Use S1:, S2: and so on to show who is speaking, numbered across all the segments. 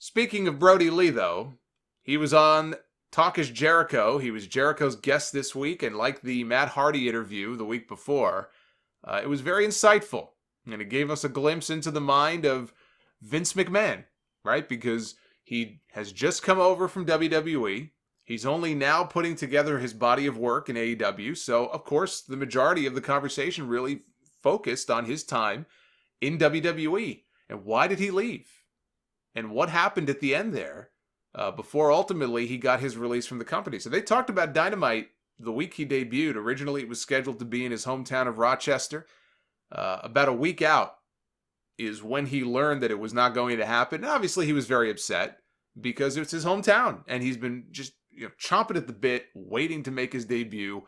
S1: Speaking of Brodie Lee, though, he was on Talk is Jericho. He was Jericho's guest this week, and like the Matt Hardy interview the week before, it was very insightful, and it gave us a glimpse into the mind of Vince McMahon, right? Because he has just come over from WWE. He's only now putting together his body of work in AEW, so of course the majority of the conversation really focused on his time in WWE. And why did he leave? And what happened at the end there before ultimately he got his release from the company? So they talked about Dynamite the week he debuted. Originally it was scheduled to be in his hometown of Rochester. About a week out is when he learned that it was not going to happen. And obviously he was very upset because it's his hometown. And he's been just chomping at the bit, waiting to make his debut,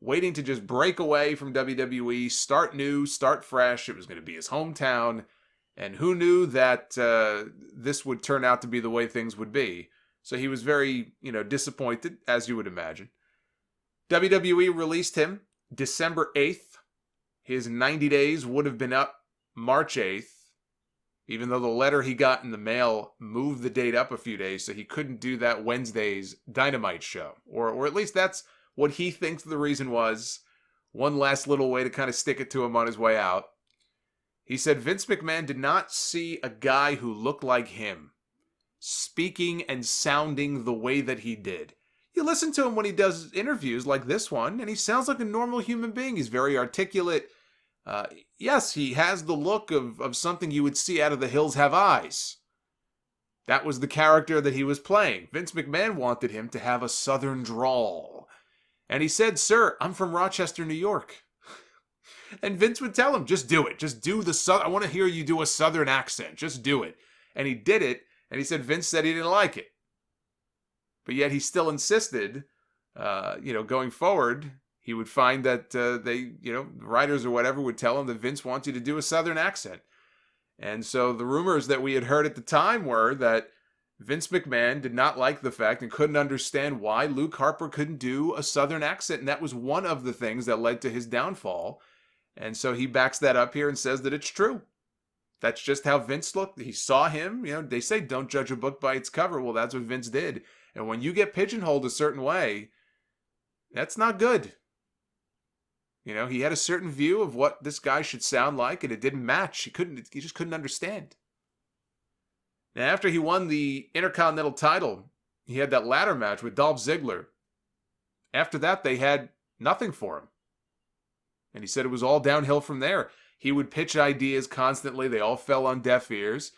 S1: waiting to just break away from WWE, start new, start fresh. It was going to be his hometown. And who knew that this would turn out to be the way things would be? So he was very, disappointed, as you would imagine. WWE released him December 8th. His 90 days would have been up March 8th, even though the letter he got in the mail moved the date up a few days, so he couldn't do that Wednesday's Dynamite show. Or at least that's what he thinks the reason was. One last little way to kind of stick it to him on his way out. He said Vince McMahon did not see a guy who looked like him, speaking and sounding the way that he did. You listen to him when he does interviews like this one, and he sounds like a normal human being. He's very articulate. Yes, he has the look of something you would see out of The Hills Have Eyes. That was the character that he was playing. Vince McMahon wanted him to have a southern drawl. And he said, "Sir, I'm from Rochester, New York." And Vince would tell him, just do it. Just do I want to hear you do a southern accent. Just do it. And he did it. And he said Vince said he didn't like it. But yet he still insisted, going forward, he would find that writers or whatever would tell him that Vince wants you to do a southern accent. And so the rumors that we had heard at the time were that Vince McMahon did not like the fact and couldn't understand why Luke Harper couldn't do a southern accent. And that was one of the things that led to his downfall. And so he backs that up here and says that it's true. That's just how Vince looked. He saw him. They say don't judge a book by its cover. Well, that's what Vince did. And when you get pigeonholed a certain way, that's not good. He had a certain view of what this guy should sound like, and it didn't match. He just couldn't understand. Now, after he won the Intercontinental title, he had that ladder match with Dolph Ziggler. After that, they had nothing for him. And he said it was all downhill from there. He would pitch ideas constantly. They all fell on deaf ears.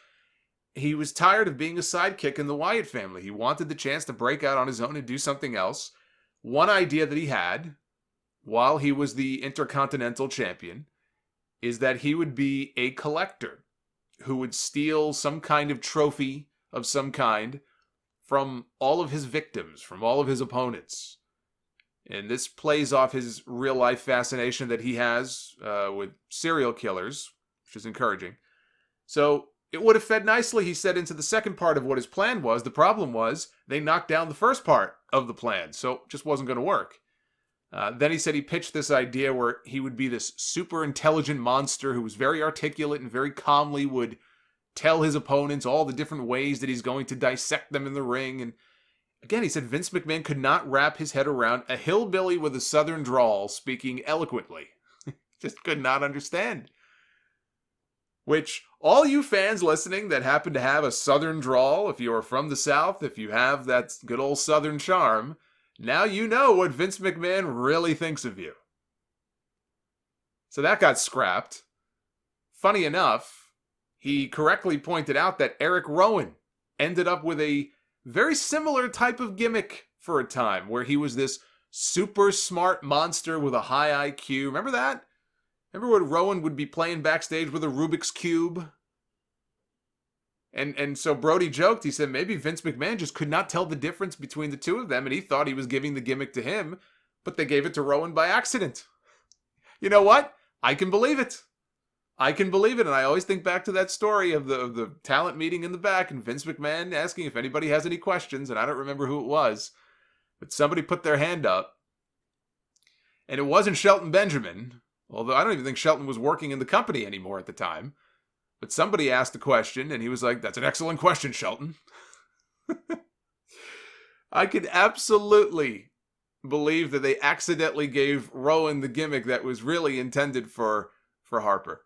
S1: He was tired of being a sidekick in the Wyatt family. He wanted the chance to break out on his own and do something else. One idea that he had, while he was the Intercontinental Champion, is that he would be a collector who would steal some kind of trophy of some kind from all of his victims, from all of his opponents. And this plays off his real-life fascination that he has with serial killers, which is encouraging. So it would have fed nicely, he said, into the second part of what his plan was. The problem was they knocked down the first part of the plan, so it just wasn't going to work. Then he said he pitched this idea where he would be this super intelligent monster who was very articulate and very calmly would tell his opponents all the different ways that he's going to dissect them in the ring. And again, he said Vince McMahon could not wrap his head around a hillbilly with a southern drawl speaking eloquently. Just could not understand. Which, all you fans listening that happen to have a southern drawl, if you are from the South, if you have that good old southern charm, now you know what Vince McMahon really thinks of you. So that got scrapped. Funny enough, he correctly pointed out that Eric Rowan ended up with a very similar type of gimmick for a time, where he was this super smart monster with a high IQ. Remember that? Remember when Rowan would be playing backstage with a Rubik's Cube? And so Brodie joked, he said maybe Vince McMahon just could not tell the difference between the two of them, and he thought he was giving the gimmick to him, but they gave it to Rowan by accident. You know what? I can believe it. I can believe it, and I always think back to that story of the talent meeting in the back, and Vince McMahon asking if anybody has any questions, and I don't remember who it was, but somebody put their hand up, and it wasn't Shelton Benjamin, although I don't even think Shelton was working in the company anymore at the time. But somebody asked a question, and he was like, "That's an excellent question, Shelton." I could absolutely believe that they accidentally gave Rowan the gimmick that was really intended for Harper.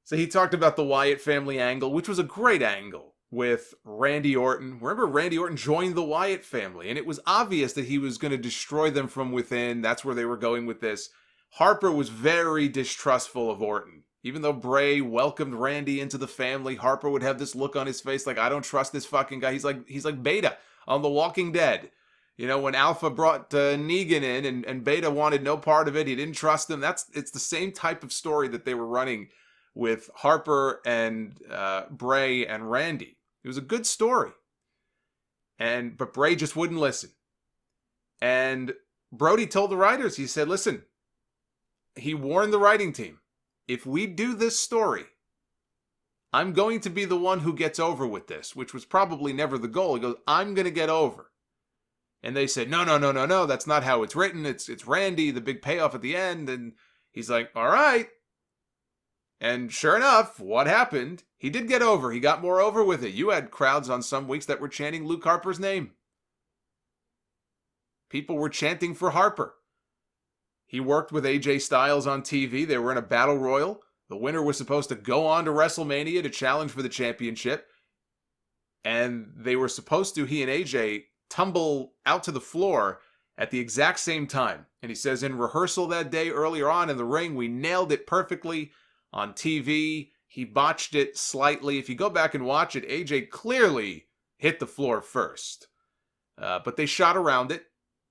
S1: So he talked about the Wyatt family angle, which was a great angle with Randy Orton. Remember, Randy Orton joined the Wyatt family, and it was obvious that he was going to destroy them from within. That's where they were going with this. Harper was very distrustful of Orton. Even though Bray welcomed Randy into the family, Harper would have this look on his face like, I don't trust this fucking guy. He's like Beta on The Walking Dead. You know, when Alpha brought Negan in and Beta wanted no part of it, he didn't trust him. It's the same type of story that they were running with Harper and Bray and Randy. It was a good story. But Bray just wouldn't listen. And Brodie told the writers, he said, listen, he warned the writing team, if we do this story, I'm going to be the one who gets over with this, which was probably never the goal. He goes, I'm going to get over. And they said, no, that's not how it's written. It's Randy, the big payoff at the end. And he's like, all right. And sure enough, what happened? He did get over. He got more over with it. You had crowds on some weeks that were chanting Luke Harper's name. People were chanting for Harper. He worked with AJ Styles on TV. They were in a battle royal. The winner was supposed to go on to WrestleMania to challenge for the championship. And they were supposed to, he and AJ, tumble out to the floor at the exact same time. And he says, in rehearsal that day earlier on in the ring, we nailed it perfectly. On TV, he botched it slightly. If you go back and watch it, AJ clearly hit the floor first. But they shot around it,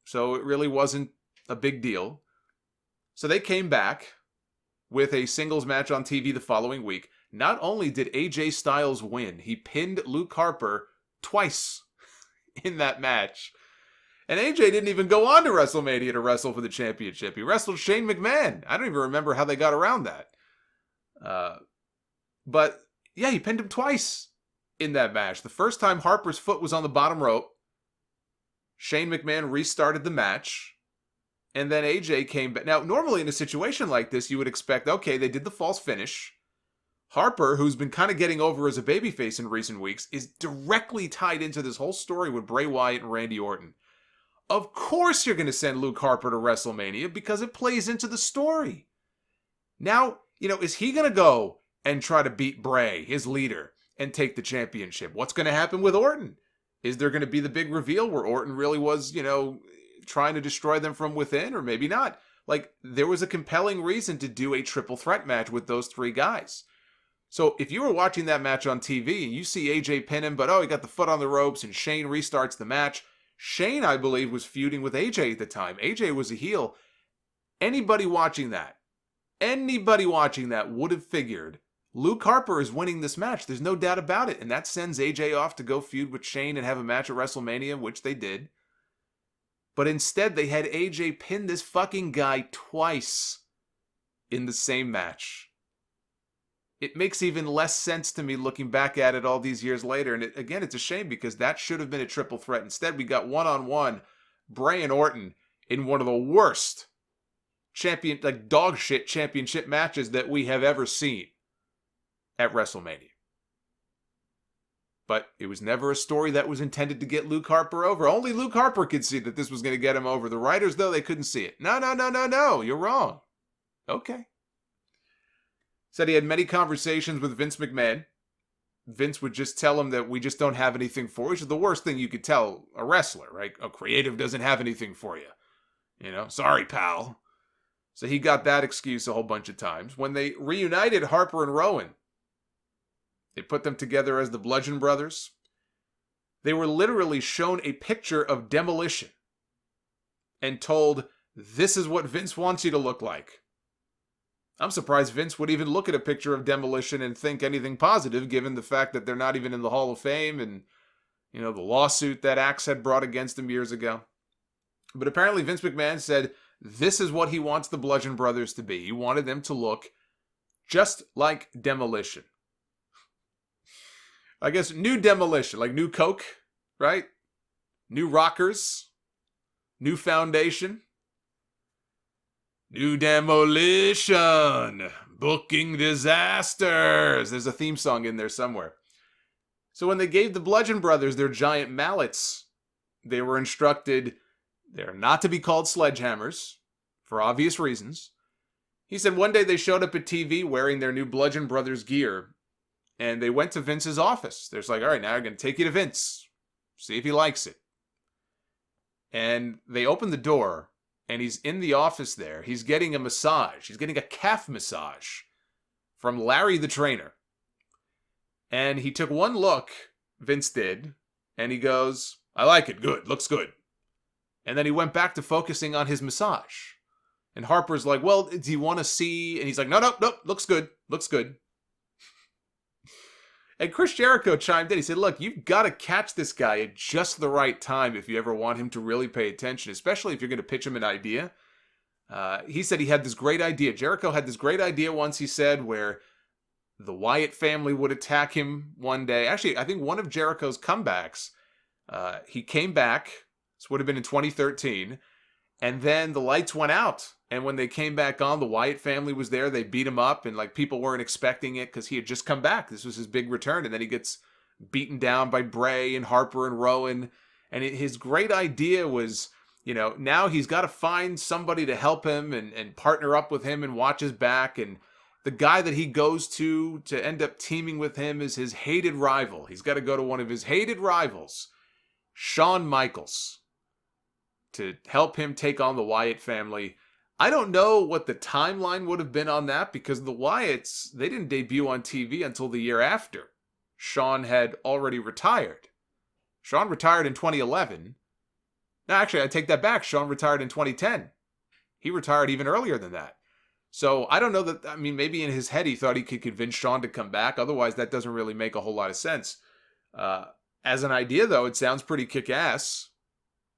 S1: so it really wasn't a big deal. So they came back with a singles match on TV the following week. Not only did AJ Styles win, he pinned Luke Harper twice in that match. And AJ didn't even go on to WrestleMania to wrestle for the championship. He wrestled Shane McMahon. I don't even remember how they got around that. But yeah, he pinned him twice in that match. The first time Harper's foot was on the bottom rope, Shane McMahon restarted the match, and then AJ came back. Now, normally in a situation like this, you would expect, okay, they did the false finish. Harper, who's been kind of getting over as a babyface in recent weeks, is directly tied into this whole story with Bray Wyatt and Randy Orton. Of course you're going to send Luke Harper to WrestleMania because it plays into the story. Now, is he going to go and try to beat Bray, his leader, and take the championship? What's going to happen with Orton? Is there going to be the big reveal where Orton really was, trying to destroy them from within, or maybe not? Like, there was a compelling reason to do a triple threat match with those three guys. So if you were watching that match on TV and you see AJ pin him, but he got the foot on the ropes and Shane restarts the match. Shane, I believe, was feuding with AJ at the time. AJ was a heel. Anybody watching that would have figured Luke Harper is winning this match. There's no doubt about it. And that sends AJ off to go feud with Shane and have a match at WrestleMania, which they did. But instead, they had AJ pin this fucking guy twice in the same match. It makes even less sense to me looking back at it all these years later. And it's a shame because that should have been a triple threat. Instead, we got one-on-one Bray and Orton in one of the worst dog shit championship matches that we have ever seen at WrestleMania. But it was never a story that was intended to get Luke Harper over. Only Luke Harper could see that this was going to get him over. The writers, though, they couldn't see it. No, you're wrong. Okay. Said he had many conversations with Vince McMahon. Vince would just tell him that we just don't have anything for you, which is the worst thing you could tell a wrestler, right? A creative doesn't have anything for you. Sorry, pal. So he got that excuse a whole bunch of times. When they reunited Harper and Rowan, they put them together as the Bludgeon Brothers. They were literally shown a picture of Demolition and told, this is what Vince wants you to look like. I'm surprised Vince would even look at a picture of Demolition and think anything positive, given the fact that they're not even in the Hall of Fame and, the lawsuit that Axe had brought against him years ago. But apparently Vince McMahon said this is what he wants the Bludgeon Brothers to be. He wanted them to look just like Demolition. I guess new Demolition, like new Coke, right? New rockers, new foundation. New Demolition, booking disasters. There's a theme song in there somewhere. So when they gave the Bludgeon Brothers their giant mallets, they were instructed they're not to be called sledgehammers, for obvious reasons. He said one day they showed up at TV wearing their new Bludgeon Brothers gear, and they went to Vince's office. They're like, all right, now I'm going to take you to Vince, see if he likes it. And they opened the door, and he's in the office there. He's getting a massage. He's getting a calf massage from Larry the trainer. And he took one look, Vince did, and he goes, I like it, good, looks good. And then he went back to focusing on his massage. And Harper's like, well, do you want to see? And he's like, no, looks good, looks good. And Chris Jericho chimed in. He said, look, you've got to catch this guy at just the right time if you ever want him to really pay attention, especially if you're going to pitch him an idea. He said he had this great idea. Jericho had this great idea once, he said, where the Wyatt family would attack him one day. Actually, I think one of Jericho's comebacks, he came back. This would have been in 2013. And then the lights went out. And when they came back on, the Wyatt family was there. They beat him up. And like people weren't expecting it because he had just come back. This was his big return. And then he gets beaten down by Bray and Harper and Rowan. And his great idea was, you know, now he's got to find somebody to help him and partner up with him and watch his back. And the guy that he goes to end up teaming with him is his hated rival. He's got to go to one of his hated rivals, Shawn Michaels, to help him take on the Wyatt family. I don't know what the timeline would have been on that because the Wyatts, they didn't debut on TV until the year after. Shawn had already retired. Shawn retired in 2011. No, actually, I take that back. Shawn retired in 2010. He retired even earlier than that. So I don't know that, I mean, maybe in his head he thought he could convince Shawn to come back. Otherwise, that doesn't really make a whole lot of sense. As an idea, though, it sounds pretty kick-ass,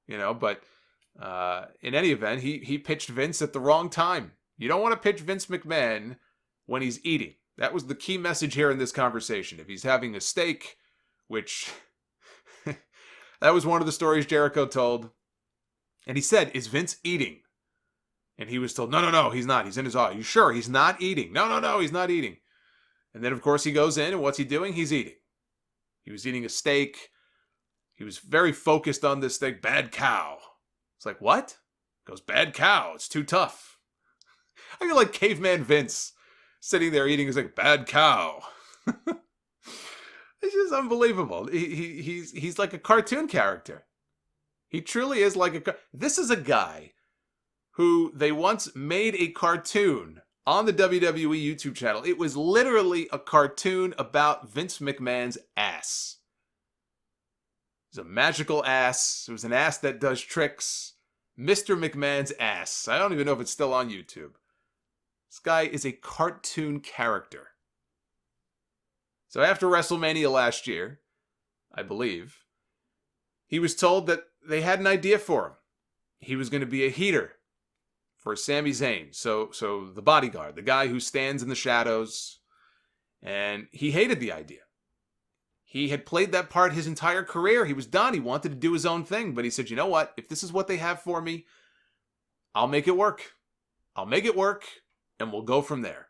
S1: you know, but in any event, he pitched Vince at the wrong time. You don't want to pitch Vince McMahon when he's eating. That was the key message here in this conversation. If he's having a steak, which that was one of the stories Jericho told. And he said, is Vince eating? And he was told, no, he's not. He's in his office. You sure he's not eating? No, he's not eating. And then, of course, he goes in, and what's he doing? He's eating. He was eating a steak. He was very focused on this steak. Bad cow. It's like, what? He goes, bad cow. It's too tough. I feel like caveman Vince sitting there eating his like, bad cow. It's just unbelievable. He's like a cartoon character. He truly is like this is a guy who they once made a cartoon on the WWE YouTube channel. It was literally a cartoon about Vince McMahon's ass. It was a magical ass. It was an ass that does tricks. Mr. McMahon's ass. I don't even know if it's still on YouTube. This guy is a cartoon character. So after WrestleMania last year, I believe, he was told that they had an idea for him. He was going to be a heater for Sami Zayn. So the bodyguard, the guy who stands in the shadows, and he hated the idea. He had played that part his entire career. He was done. He wanted to do his own thing, but he said, you know what? If this is what they have for me, I'll make it work. I'll make it work, and we'll go from there.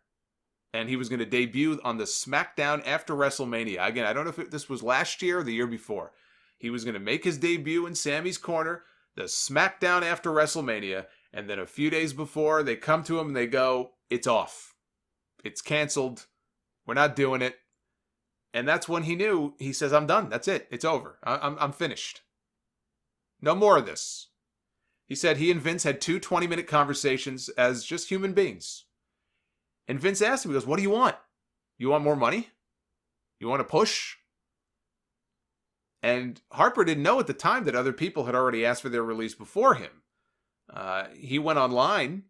S1: And he was going to debut on the SmackDown after WrestleMania. Again, I don't know if this was last year or the year before. He was going to make his debut in Sami's corner, the SmackDown after WrestleMania, and then a few days before, they come to him and they go, it's off. It's canceled. We're not doing it. And that's when he knew. He says, I'm done. That's it. It's over. I'm finished. No more of this. He said he and Vince had two 20-minute conversations as just human beings. And Vince asked him, he goes, what do you want? You want more money? You want to push? And Harper didn't know at the time that other people had already asked for their release before him. He went online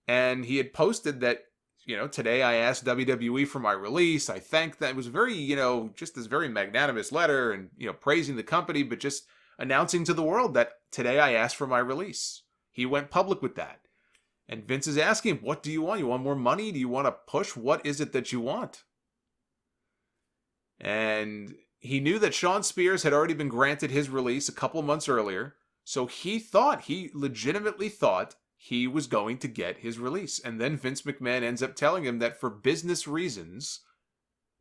S1: and he had posted that, you know, today I asked WWE for my release. I thanked them. It was very, you know, just this very magnanimous letter and, you know, praising the company, but just announcing to the world that today I asked for my release. He went public with that. And Vince is asking him, what do you want? You want more money? Do you want to push? What is it that you want? And he knew that Shawn Spears had already been granted his release a couple months earlier. So he legitimately thought he was going to get his release. And then Vince McMahon ends up telling him that for business reasons,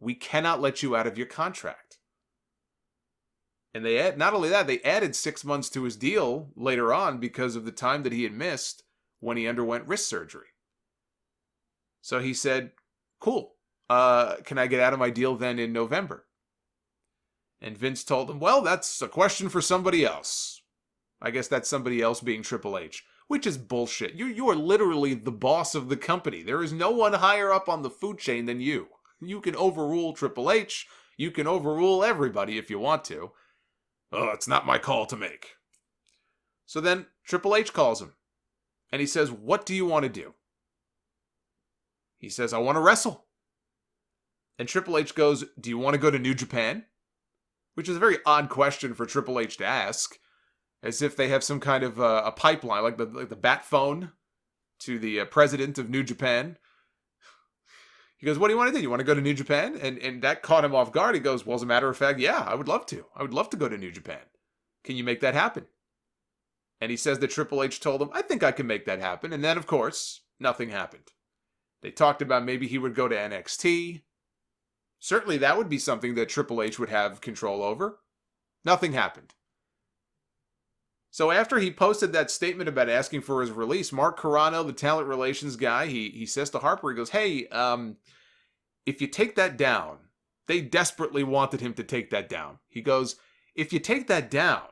S1: we cannot let you out of your contract. And not only that, they added 6 months to his deal later on because of the time that he had missed when he underwent wrist surgery. So he said, cool, can I get out of my deal then in November? And Vince told him, well, that's a question for somebody else. I guess that's somebody else being Triple H, which is bullshit. You are literally the boss of the company. There is no one higher up on the food chain than you. You can overrule Triple H. You can overrule everybody if you want to. Oh, it's not my call to make. So then Triple H calls him. And he says, what do you want to do? He says, I want to wrestle. And Triple H goes, do you want to go to New Japan? Which is a very odd question for Triple H to ask. As if they have some kind of a pipeline, like the bat phone to the president of New Japan. He goes, what do you want to do? You want to go to New Japan? And that caught him off guard. He goes, well, as a matter of fact, yeah, I would love to. I would love to go to New Japan. Can you make that happen? And he says that Triple H told him, I think I can make that happen. And then, of course, nothing happened. They talked about maybe he would go to NXT. Certainly that would be something that Triple H would have control over. Nothing happened. So after he posted that statement about asking for his release, Mark Carrano, the talent relations guy, he says to Harper, he goes, hey, if you take that down, they desperately wanted him to take that down. He goes, if you take that down,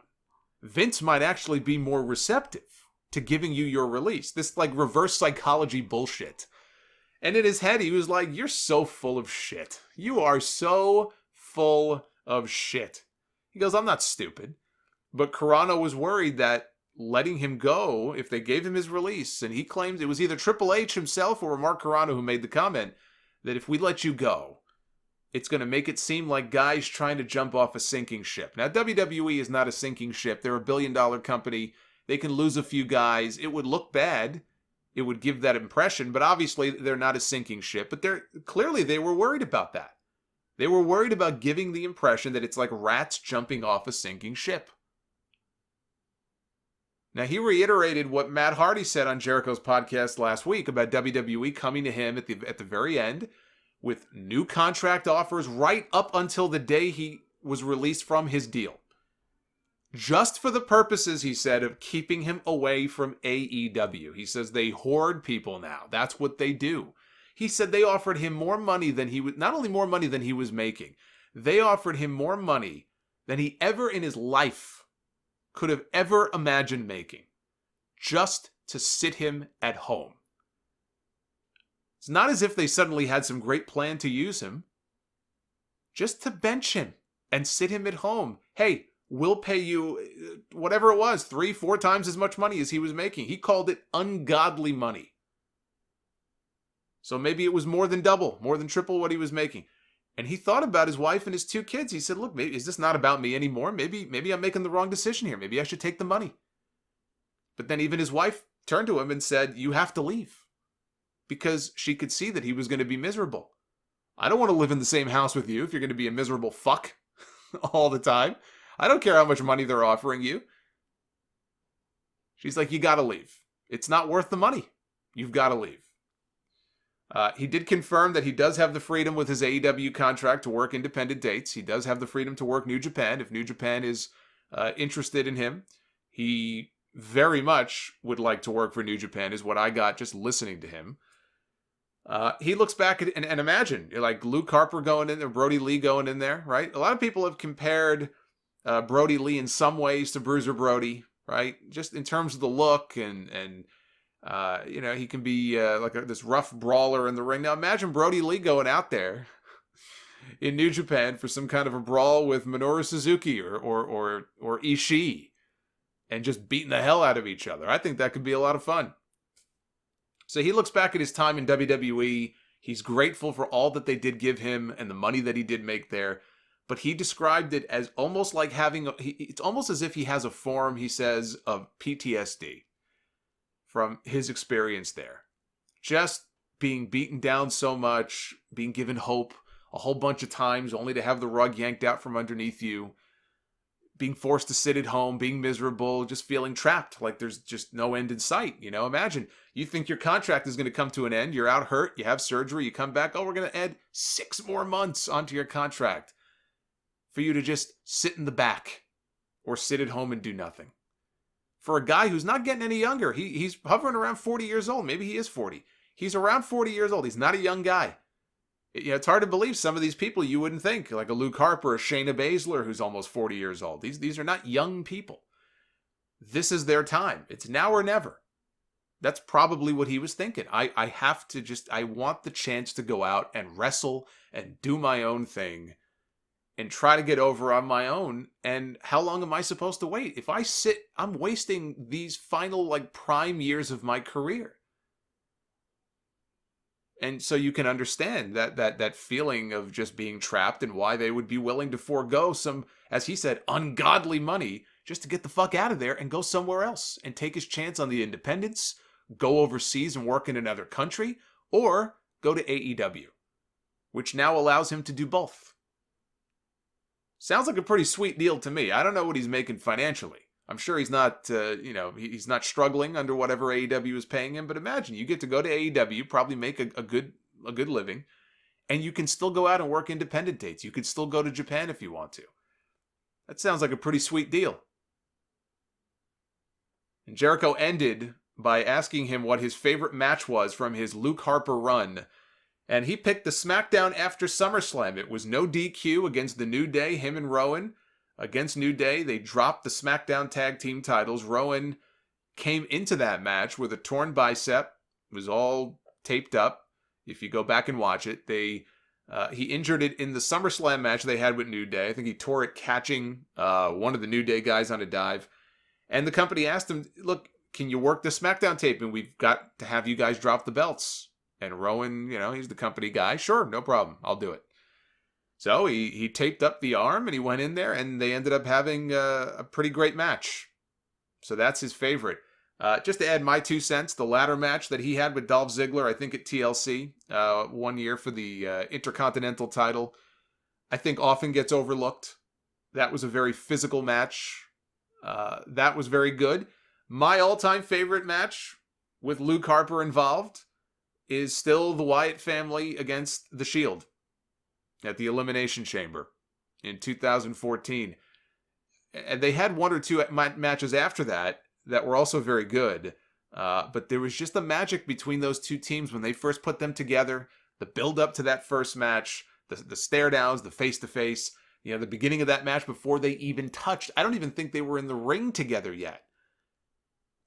S1: Vince might actually be more receptive to giving you your release. This like reverse psychology bullshit. And in his head, he was like, you're so full of shit. You are so full of shit. He goes, I'm not stupid. But Carrano was worried that letting him go, if they gave him his release, and he claims it was either Triple H himself or Mark Carrano who made the comment, that if we let you go, it's going to make it seem like guys trying to jump off a sinking ship. Now, WWE is not a sinking ship. They're a billion-dollar company. They can lose a few guys. It would look bad. It would give that impression, but obviously they're not a sinking ship. But clearly they were worried about that. They were worried about giving the impression that it's like rats jumping off a sinking ship. Now, he reiterated what Matt Hardy said on Jericho's podcast last week about WWE coming to him at the very end with new contract offers right up until the day he was released from his deal. Just for the purposes, he said, of keeping him away from AEW. He says they hoard people now. That's what they do. He said they offered him more money than he was, not only more money than he was making, they offered him more money than he ever in his life could have ever imagined making, just to sit him at home. It's not as if they suddenly had some great plan to use him, just to bench him and sit him at home. Hey, we'll pay you whatever it was, 3-4 times as much money as he was making. He called it ungodly money. So maybe it was more than double, more than triple what he was making. And he thought about his wife and his 2 kids. He said, look, maybe, is this not about me anymore? Maybe I'm making the wrong decision here. Maybe I should take the money. But then even his wife turned to him and said, you have to leave. Because she could see that he was going to be miserable. I don't want to live in the same house with you if you're going to be a miserable fuck all the time. I don't care how much money they're offering you. She's like, you got to leave. It's not worth the money. You've got to leave. He did confirm that he does have the freedom with his AEW contract to work independent dates. He does have the freedom to work New Japan if New Japan is interested in him. He very much would like to work for New Japan, is what I got just listening to him. He looks back at and imagine, like Luke Harper going in there, Brodie Lee going in there, right? A lot of people have compared Brodie Lee in some ways to Bruiser Brody, right? Just in terms of the look and he can be this rough brawler in the ring. Now imagine Brodie Lee going out there in New Japan for some kind of a brawl with Minoru Suzuki or Ishii and just beating the hell out of each other. I think that could be a lot of fun. So he looks back at his time in WWE. He's grateful for all that they did give him and the money that he did make there. But he described it as almost like it's almost as if he has a form, he says, of PTSD. From his experience there. Just being beaten down so much, being given hope a whole bunch of times, only to have the rug yanked out from underneath you, being forced to sit at home, being miserable, just feeling trapped, like there's just no end in sight. Imagine, you think your contract is going to come to an end, you're out hurt, you have surgery, you come back, we're going to add 6 more months onto your contract for you to just sit in the back or sit at home and do nothing. For a guy who's not getting any younger, he's hovering around 40 years old. Maybe he is 40. He's around 40 years old. He's not a young guy. It's hard to believe some of these people you wouldn't think, like a Luke Harper, a Shayna Baszler, who's almost 40 years old. These are not young people. This is their time. It's now or never. That's probably what he was thinking. I want the chance to go out and wrestle and do my own thing and try to get over on my own. And how long am I supposed to wait? If I sit, I'm wasting these final, prime years of my career. And so you can understand that feeling of just being trapped and why they would be willing to forego some, as he said, ungodly money just to get the fuck out of there and go somewhere else and take his chance on the independents, go overseas and work in another country, or go to AEW, which now allows him to do both. Sounds like a pretty sweet deal to me. I don't know what he's making financially. I'm sure he's not, he's not struggling under whatever AEW is paying him. But imagine you get to go to AEW, probably make a good living, and you can still go out and work independent dates. You could still go to Japan if you want to. That sounds like a pretty sweet deal. And Jericho ended by asking him what his favorite match was from his Luke Harper run. And he picked the SmackDown after SummerSlam. It was no DQ against the New Day, him and Rowan. Against New Day, they dropped the SmackDown Tag Team titles. Rowan came into that match with a torn bicep. It was all taped up. If you go back and watch it, he injured it in the SummerSlam match they had with New Day. I think he tore it catching one of the New Day guys on a dive. And the company asked him, look, can you work the SmackDown tape? And we've got to have you guys drop the belts. And Rowan, he's the company guy. Sure, no problem. I'll do it. So he taped up the arm and he went in there and they ended up having a pretty great match. So that's his favorite. Just to add my 2 cents, the ladder match that he had with Dolph Ziggler, I think at TLC, 1 year for the Intercontinental title, I think often gets overlooked. That was a very physical match. That was very good. My all-time favorite match with Luke Harper involved is still the Wyatt family against The Shield at the Elimination Chamber in 2014. And they had 1 or 2 matches after that were also very good. But there was just the magic between those 2 teams when they first put them together, the build-up to that first match, the stare-downs, the face-to-face, the beginning of that match before they even touched. I don't even think they were in the ring together yet.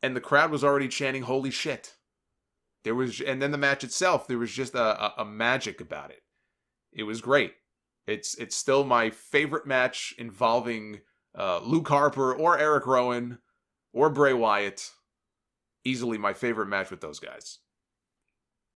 S1: And the crowd was already chanting, holy shit. And then the match itself, there was just a magic about it. It was great. It's still my favorite match involving Luke Harper or Eric Rowan or Bray Wyatt. Easily my favorite match with those guys.